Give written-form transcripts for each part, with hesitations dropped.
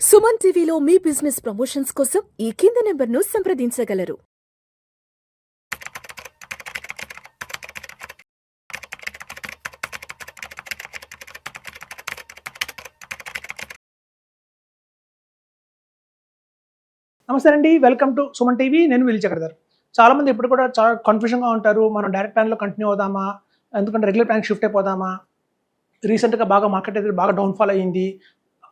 సుమన్ టీవీలో మీ business promotions కోసం ఈ కింది నెంబర్ను సంప్రదించగలరు. నమస్తే అండి, వెల్కమ్ టు సుమన్ టీవీ. నేను విల్ చక్రధర్. చాలా మంది ఇప్పుడు కూడా చాలా కన్ఫ్యూజన్గా ఉంటారు. మనం డైరెక్ట్ ప్లాన్లో కంటిన్యూ అవుదామా, ఎందుకంటే రెగ్యులర్ ప్లాన్ షిఫ్ట్ అయిపోదామా, రీసెంట్గా బాగా మార్కెట్ అయితే బాగా డౌన్ఫాల్ అయ్యింది,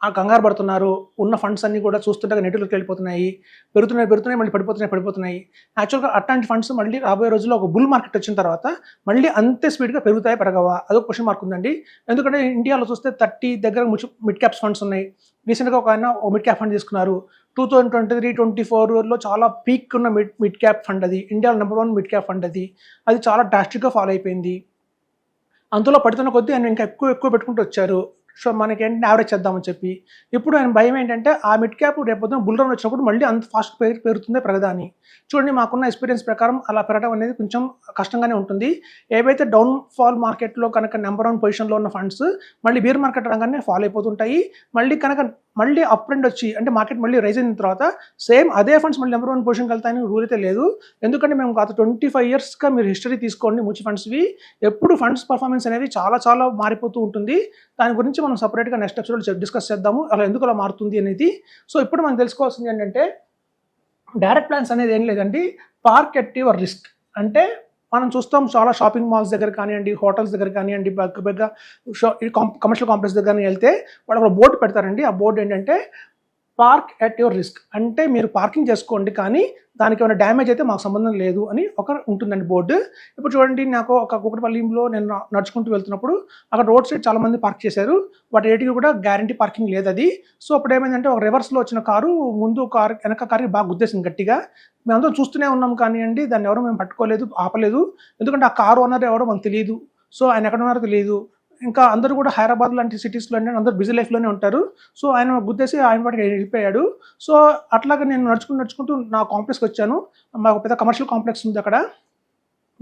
ఆ కంగారు పడుతున్నారు, ఉన్న ఫండ్స్ అన్నీ కూడా చూస్తుంటే నెగిటివ్లోకి వెళ్ళిపోతున్నాయి, పెరుగుతున్నాయి మళ్ళీ పడిపోతున్నాయి. యాక్చువల్గా అట్లాంటి ఫండ్స్ మళ్ళీ రాబోయే రోజుల్లో ఒక బుల్ మార్కెట్ వచ్చిన తర్వాత మళ్ళీ అంతే స్పీడ్గా పెరగవా, అదొక క్వశ్చన్ మార్క్ ఉందండి. ఎందుకంటే ఇండియాలో చూస్తే 30 దగ్గర మిడ్ క్యాప్స్ ఫండ్స్ ఉన్నాయి. రీసెంట్గా ఒక ఆయన మిడ్ క్యాప్ ఫండ్ తీసుకున్నారు. 2023-24లో చాలా పీక్ ఉన్న మిడ్ క్యాప్ ఫండ్ అది, ఇండియాలో నెంబర్ 1 మిడ్ క్యాప్ ఫండ్ అది చాలా డ్రాస్టిక్గా ఫాలో అయిపోయింది. అందులో పడుతున్న కొద్దీ ఆయన ఇంకా ఎక్కువ పెట్టుకుంటూ వచ్చారు. సో మనకి ఏంటంటే యావరేజ్ చేద్దామని చెప్పి. ఇప్పుడు ఆయన భయం ఏంటంటే ఆ మిడ్ క్యాప్ రేపొద్దున బుల్ రన్ వచ్చినప్పుడు మళ్ళీ అంత ఫాస్ట్ పెరుగుతుందే పెరగదని. చూడండి, మాకున్న ఎక్స్పీరియన్స్ ప్రకారం అలా పెరగడం అనేది కొంచెం కష్టంగానే ఉంటుంది. ఏవైతే డౌన్ ఫాల్ మార్కెట్లో కనుక నెంబర్ 1 పొజిషన్లో ఉన్న ఫండ్స్ మళ్ళీ బీర్ మార్కెట్ రంగానే ఫాలో అయిపోతుంటాయి. మళ్ళీ అప్ ట్రెండ్ వచ్చి అంటే మార్కెట్ మళ్ళీ రైజ్ అయిన తర్వాత సేమ్ అదే ఫండ్స్ మళ్ళీ నెంబర్ 1 పొజిషన్కి వెళ్తాయని రూల్ అయితే లేదు. ఎందుకంటే మేము గత 25 ఇయర్స్గా మీరు హిస్టరీ తీసుకోండి, మ్యూచువల్ ఫండ్స్వి ఎప్పుడు ఫండ్స్ పర్ఫార్మెన్స్ అనేది చాలా మారిపోతూ ఉంటుంది. దాని గురించి మనం సపరేట్గా నెక్స్ట్ ఎపిసోడ్లో డిస్కస్ చేద్దాము, అలా ఎందుకు అలా మారుతుంది అనేది. సో ఇప్పుడు మనం తెలుసుకోవాల్సింది ఏంటంటే డైరెక్ట్ ప్లాన్స్ అనేది ఏం లేదండి, పార్క్ ఎట్ యువర్ రిస్క్. అంటే మనం చూస్తాం చాలా షాపింగ్ మాల్స్ దగ్గర కానివ్వండి, హోటల్స్ దగ్గర కానివ్వండి, పెద్ద కమర్షియల్ కాంప్లెక్స్ దగ్గర వెళ్తే వాళ్ళు ఒక బోర్డు పెడతారండి. ఆ బోర్డు ఏంటంటే పార్క్ ఎట్ యువర్ రిస్క్, అంటే మీరు పార్కింగ్ చేసుకోండి కానీ దానికి ఏమైనా డ్యామేజ్ అయితే మాకు సంబంధం లేదు అని ఒక ఉంటుందండి బోర్డు. ఇప్పుడు చూడండి, నాకు ఒక కూకట్పల్లిలో నేను నడుచుకుంటూ వెళ్తున్నప్పుడు అక్కడ రోడ్ సైడ్ చాలా మంది పార్క్ చేశారు. వాటి రేటింగ్ కూడా గ్యారంటీ పార్కింగ్ లేదు అది. సో అప్పుడు ఏమైందంటే ఒక రివర్స్లో వచ్చిన కారు ముందు వెనక కారు బాగా గుద్దేసింది గట్టిగా. మేమందరం చూస్తూనే ఉన్నాం కానివ్వండి, దాన్ని ఎవరో మేము పట్టుకోలేదు, ఆపలేదు. ఎందుకంటే ఆ కారు ఓనర్ ఎవరో మనకు తెలియదు, సో ఆయన ఎక్కడ ఉన్నారో తెలియదు. ఇంకా అందరూ కూడా హైదరాబాద్ లాంటి సిటీస్లో అంటే అందరూ బిజీ లైఫ్లోనే ఉంటారు. సో ఆయన గుద్దేసి ఆయన వాటికి వెళ్ళిపోయాడు. సో అట్లాగా నేను నడుచుకుంటూ నా కాంప్లెక్స్కి వచ్చాను. మాకు పెద్ద కమర్షియల్ కాంప్లెక్స్ ఉంది అక్కడ.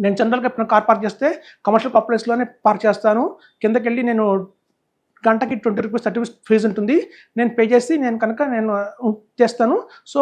నేను జనరల్గా ఎప్పుడైనా కార్ పార్క్ చేస్తే కమర్షియల్ కాంప్లెక్స్లోనే పార్క్ చేస్తాను. కిందకి వెళ్ళి నేను గంటకి 20 రూపీస్ 30 రూపీస్ ఫీజు ఉంటుంది, నేను పే చేసి నేను చేస్తాను. సో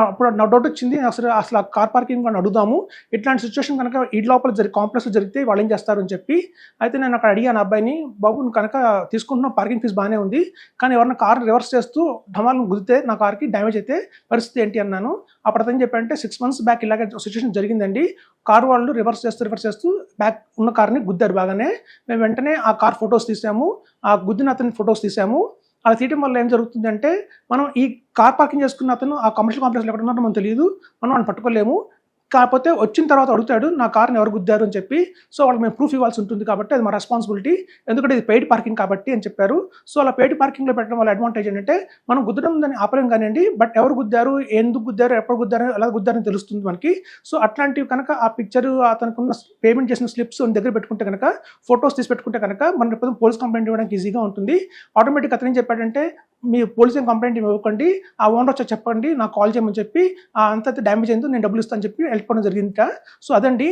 అప్పుడు నా డౌట్ వచ్చింది, అసలు ఆ కార్ పార్కింగ్ అని అడుగుదాము, ఇట్లాంటి సిచ్యువేషన్ కనుక ఈ లోపల కాంప్లెక్స్ జరిగితే వాళ్ళు ఏం చేస్తారు అని చెప్పి. అయితే నేను అక్కడ అడిగాను అబ్బాయిని, బాబు నువ్వు కనుక తీసుకుంటున్న పార్కింగ్ ఫీజు బాగానే ఉంది, కానీ ఎవరైనా కార్ రివర్స్ చేస్తూ ఢమాలను గుద్దితే నా కార్కి డ్యామేజ్ అయితే పరిస్థితి ఏంటి అన్నాను. అప్పుడు అతను చెప్పారంటే 6 months బ్యాక్ ఇలాగే సిచ్యువేషన్ జరిగిందండి. కారు వాళ్ళు రివర్స్ చేస్తూ బ్యాక్ ఉన్న కార్ని గుద్దారు బాగానే. మేము వెంటనే ఆ కార్ ఫొటోస్ తీసాము, ఆ గుద్దిన అతని ఫొటోస్ తీసాము. అలా తీయడం వల్ల ఏం జరుగుతుందంటే మనం ఈ కార్ పార్కింగ్ చేసుకున్న అతను ఆ కమర్షియల్ కాంప్లెక్స్లో ఎక్కడ ఉన్నారో మనకు తెలియదు, మనం పట్టుకోలేము. కాకపోతే వచ్చిన తర్వాత అడుగుతాడు నా కార్ని ఎవరు గుద్దారు అని చెప్పి. సో వాళ్ళకి మేము ప్రూఫ్ ఇవ్వాల్సి ఉంటుంది కాబట్టి అది మా రెస్పాన్సిబిలిటీ, ఎందుకంటే ఇది పెయిడ్ పార్కింగ్ కాబట్టి అని చెప్పారు. సో అలా పెయిడ్ పార్కింగ్లో పెట్టడం వల్ల అడ్వాంటేజ్ ఏంటంటే మనం గుద్దడం దాన్ని ఆపలేం కానివ్వండి, బట్ ఎవరు గుద్దారు, ఎందుకు గుద్దారు, ఎప్పుడు గుద్దారు, ఎలా గుద్దారని తెలుస్తుంది మనకి. సో అట్లాంటివి కనుక ఆ పిక్చర్ అతనుకున్న పేమెంట్ చేసిన స్లిప్స్ దగ్గర పెట్టుకుంటే కనుక, ఫొటోస్ తీసి పెట్టుకుంటే కనుక మనం ఎప్పుడు పోలీస్ కంప్లైంట్ ఇవ్వడానికి ఈజీగా ఉంటుంది. ఆటోమేటిక్ అతను ఏం చెప్పాడంటే మీ పోలీస్ కంప్లైంట్ ఇవ్వకండి, ఆ ఓనర్ వచ్చి చెప్పండి, నాకు కాల్ చేయమని చెప్పి అంత డ్యామేజ్ అయిందో నేను డబ్బులు ఇస్తాను చెప్పి వెళ్ళిపోవడం జరిగింది. సో అదండి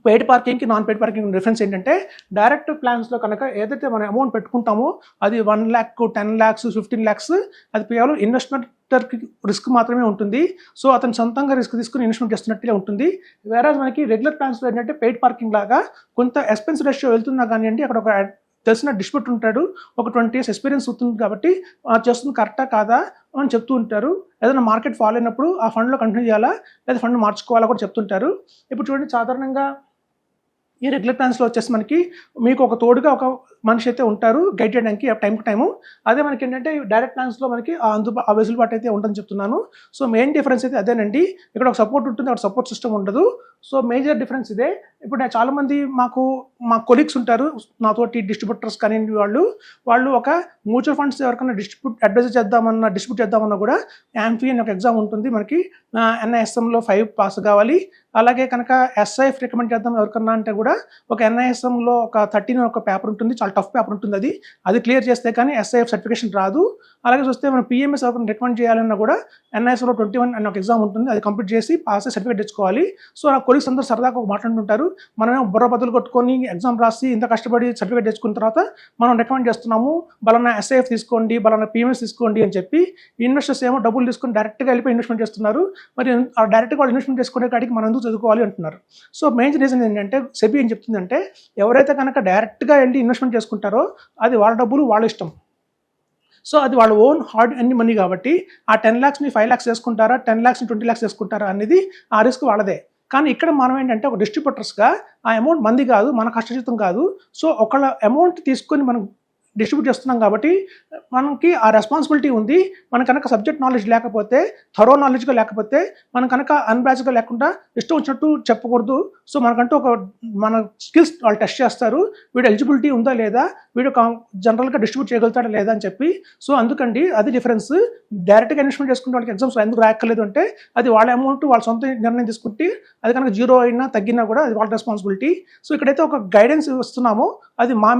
పెయిడ్ పార్కింగ్కి నాన్ పెయిడ్ పార్కింగ్ డిఫరెన్స్ ఏంటంటే, డైరెక్ట్ ప్లాన్స్లో కనుక ఏదైతే మనం అమౌంట్ పెట్టుకుంటామో అది 1 lakh, 10 lakhs, 15 lakhs అది కేవలం ఇన్వెస్ట్మెంటర్కి రిస్క్ మాత్రమే ఉంటుంది. సో అతను సొంతంగా రిస్క్ తీసుకుని ఇన్వెస్ట్మెంట్ చేస్తున్నట్లే ఉంటుంది. వేరే మనకి రెగ్యులర్ ప్లాన్స్లో ఏంటంటే పెయిడ్ పార్కింగ్ లాగా కొంత ఎక్స్పెన్స్ రేషియో వెళ్తున్నా కానివ్వండి, అక్కడ ఒక తెలిసిన డిస్ట్రిబ్యూటర్ ఉంటాడు, ఒక 20 years ఎక్స్పీరియన్స్ అవుతుంది కాబట్టి చేస్తుంది కరెక్టా కాదా అని చెప్తూ ఉంటారు. ఏదైనా మార్కెట్ ఫాల్ అయినప్పుడు ఆ ఫండ్లో కంటిన్యూ చేయాలా లేదా ఫండ్ మార్చుకోవాలా కూడా చెప్తుంటారు. ఇప్పుడు చూడండి, సాధారణంగా ఈ రెగ్యులర్ ప్లాన్స్లో వచ్చేసి మనకి మీకు ఒక తోడుగా ఒక మనిషి అయితే ఉంటారు గైడ్ చేయడానికి టైం టు టైము. అదే మనకి ఏంటంటే డైరెక్ట్ ప్లాన్స్లో మనకి ఆ వెసులుబాటు అయితే ఉంటుందని చెప్తున్నాను. సో మెయిన్ డిఫరెన్స్ అయితే అదేనండి, ఇక్కడ ఒక సపోర్ట్ ఉంటుంది, అక్కడ సపోర్ట్ సిస్టమ్ ఉండదు. సో మేజర్ డిఫరెన్స్ ఇదే. ఇప్పుడు చాలామంది మా కొలీగ్స్ ఉంటారు, నాతోటి డిస్ట్రిబ్యూటర్స్ కానీ వాళ్ళు ఒక మ్యూచువల్ ఫండ్స్ ఎవరికైనా డిస్ట్రిబ్యూట్ చేద్దామన్నా కూడా యాంఫీ అని ఒక ఎగ్జామ్ ఉంటుంది మనకి. NISMలో 5 పాస్ కావాలి. అలాగే కనుక SIF రికమెండ్ చేద్దాం ఎవరికన్నా అంటే కూడా ఒక NISMలో ఒక 13 ఒక పేపర్ ఉంటుంది, చాలా టఫ్ పేపర్ ఉంటుంది. అది క్లియర్ చేస్తే కానీ SIF సర్టిఫికేషన్ రాదు. అలాగే చూస్తే మనం PMS ఎవరికైనా రికమెండ్ చేయాలన్నా కూడా NISMలో 21 అని ఒక ఎగ్జామ్ ఉంటుంది, అది కంప్లీట్ చేసి పాస్ సర్టిఫికేట్ తెచ్చుకోవాలి. సో ఆ కొలీగ్స్ అందరూ సరదాగా ఒక మాట్లాడుతుంటారు. మనమేమో బుర్ర బదులు కొట్టుకొని ఎగ్జామ్ రాసి ఇంత కష్టపడి సర్టిఫికేట్ తెచ్చుకున్న తర్వాత మనం రికమెండ్ చేస్తున్నాము, బలానా SIF తీసుకోండి, బలానా PMS తీసుకోండి అని చెప్పి ఇన్వెస్టర్స్ ఏమో డబ్బులు తీసుకొని డైరెక్ట్గా వెళ్ళిపోయి ఇన్వెస్ట్మెంట్ చేస్తున్నారు. మరి ఆ డైరెక్ట్గా వాళ్ళు ఇన్వెస్ట్మెంట్ చేసుకునే కాడికి మనం ఎందుకు చదువుకోవాలి అంటున్నారు. సో మెయిన్ రీజన్ ఏంటంటే సెబీ ఏం చెప్తుందంటే ఎవరైతే కనుక డైరెక్ట్గా వెళ్ళి ఇన్వెస్ట్మెంట్ చేసుకుంటారో అది వాళ్ళ డబ్బులు వాళ్ళ ఇష్టం. సో అది వాళ్ళ ఓన్ హార్డ్ ఎర్న్ మనీ కాబట్టి ఆ 10 lakhsని 5 lakhs చేసుకుంటారా, 10 lakhsని 20 lakhs చేసుకుంటారా అనేది ఆ రిస్క్ వాళ్ళదే. కానీ ఇక్కడ మనం ఏంటంటే ఒక డిస్ట్రిబ్యూటర్స్గా ఆ అమౌంట్ మంది కాదు, మన కష్టజితం కాదు. సో ఒకళ్ళ అమౌంట్ తీసుకొని మనం డిస్ట్రిబ్యూట్ చేస్తున్నాం కాబట్టి మనకి ఆ రెస్పాన్సిబిలిటీ ఉంది. మన కనుక సబ్జెక్ట్ నాలెడ్జ్ లేకపోతే, థరో నాలెడ్జ్గా లేకపోతే, మన కనుక అన్బ్యాచ్గా లేకుండా ఇష్టం వచ్చినట్టు చెప్పకూడదు. సో మనకంటూ మన స్కిల్స్ వాళ్ళు టెస్ట్ చేస్తారు, వీడు ఎలిజిబిలిటీ ఉందా లేదా, వీడు జనరల్గా డిస్ట్రిబ్యూట్ చేయగలుగుతాడా లేదా అని చెప్పి. సో అందుకండి అది డిఫరెన్స్. డైరెక్ట్గా ఇన్వెస్ట్మెంట్ చేసుకుంటే వాళ్ళకి ఎగ్జామ్స్ ఎందుకు రాయక్కర్లేదు అంటే అది వాళ్ళ అమౌంట్ వాళ్ళ సొంత నిర్ణయం తీసుకుంటే అది కనుక 0 అయినా తగ్గినా కూడా అది వాళ్ళ రెస్పాన్సిబిలిటీ. సో ఇక్కడైతే ఒక గైడెన్స్ ఇస్తున్నామో అది మా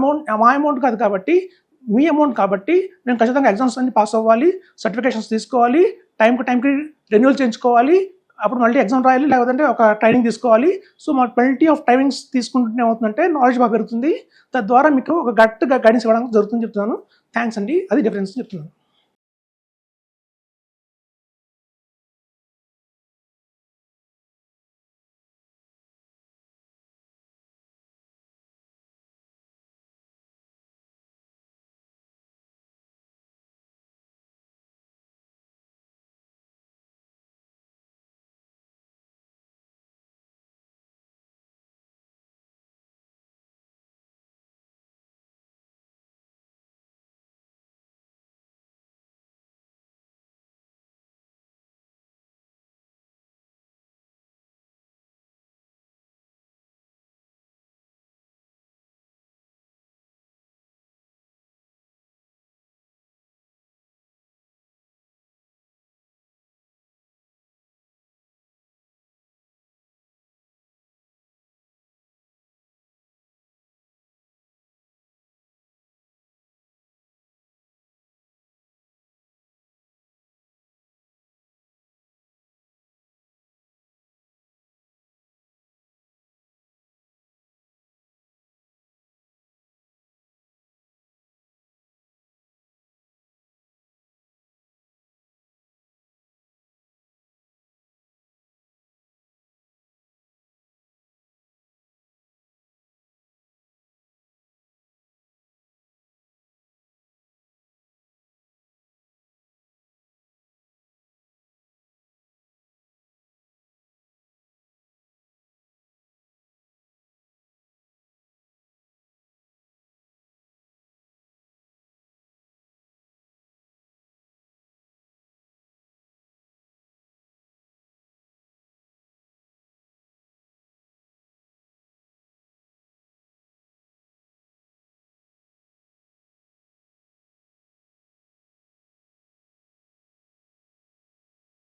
అమౌంట్ కాదు కాబట్టి, మీ అమౌంట్ కాబట్టి మేము ఖచ్చితంగా ఎగ్జామ్స్ అన్ని పాస్ అవ్వాలి, సర్టిఫికేషన్స్ తీసుకోవాలి, టైంకి రెన్యూవల్ చేయించుకోవాలి, అప్పుడు మళ్ళీ ఎగ్జామ్ రాయాలి, లేకపోతే ఒక ట్రైనింగ్ తీసుకోవాలి. సో మాకు పెనల్టీ ఆఫ్ టైమింగ్స్ తీసుకుంటే ఏమవుతుందంటే నాలెడ్జ్ బాగా పెరుగుతుంది. తద్వారా మీకు ఒక గట్టిగా గైడెన్స్ ఇవ్వడానికి జరుగుతుందని చెప్తున్నాను. థ్యాంక్స్ అండి, అది డిఫరెన్స్ చెప్తున్నాను.